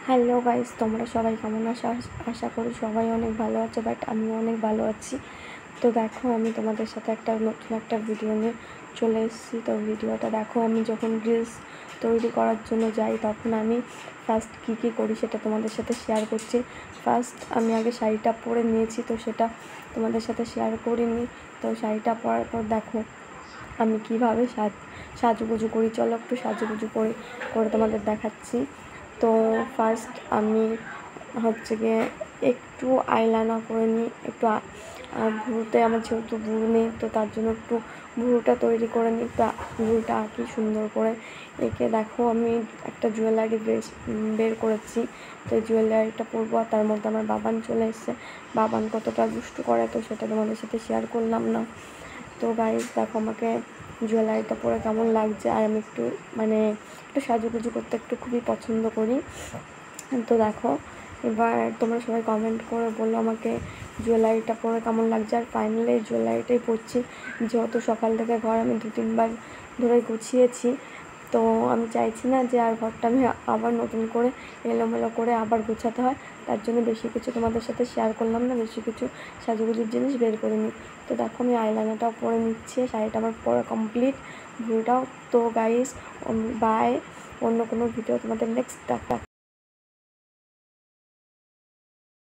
Hello guys, তোমরা সবাই কেমন আছো? আশা করি সবাই অনেক ভালো আছো, বাট আমিও অনেক ভালো আছি। তো দেখো, আমি তোমাদের সাথে নতুন একটা ভিডিও নিয়ে চলে এসেছি। তো ভিডিওটা দেখো, আমি যখন রিলস তৈরি করার জন্য যাই তখন আমি ফার্স্ট কী করি সেটা তোমাদের সাথে শেয়ার করছি। ফার্স্ট আমি আগে শাড়িটা পরে নিয়েছি, তো সেটা তোমাদের সাথে শেয়ার করিনি। তো শাড়িটা পরার পর দেখো আমি কীভাবে সাজুগুজু করি। চলো একটু সাজুগুজু করে তোমাদের দেখাচ্ছি। তো ফার্স্ট আমি গিয়ে একটু আইলাইনার করে নিই, একটু ভুরুতে আমার যেহেতু ভুরু নেই, তো তার জন্য একটু ভুরুটা তৈরি করে নিই, একটু ভুরুটা আঁকি সুন্দর করে এঁকে। দেখো আমি একটা জুয়েলারি বের করেছি, তো এই জুয়েলারিটা পরবো। আর তার মধ্যে আমার বাবান চলে এসছে। বাবান কতটা দুষ্টু করে, তো সেটা তোমাদের সাথে শেয়ার করলাম না। তো গাইস দেখো আমাকে জুয়েলারিটা পরে কেমন লাগছে। আর আমি একটু সাজুগুজু করতে একটু খুবই পছন্দ করি। তো দেখো এবার তোমরা সবাই কমেন্ট করে বলো আমাকে জুয়েলারিটা পরে কেমন লাগছে। আর ফাইনালি এই জুয়েলারিটাই পরছি, যেহেতু সকাল থেকে ঘর আমি 2-3 বার ধরে গুছিয়েছি। তো আমি চাইছি না যে আর ঘরটা আমি আবার নতুন করে এলোমেলো করে আবার গোছাতে হয়। তার জন্য বেশি কিছু তোমাদের সাথে শেয়ার করলাম না, বেশি কিছু সাজুগুজুর জিনিস বের করে নিই। তো দেখো আমি আইলাইনারটাও পরে নিচ্ছি, শাড়িটা আমার পরে কমপ্লিট, ভুরুটাও। তো গাইস বাই, অন্য কোনো ভিডিও তোমাদের নেক্সট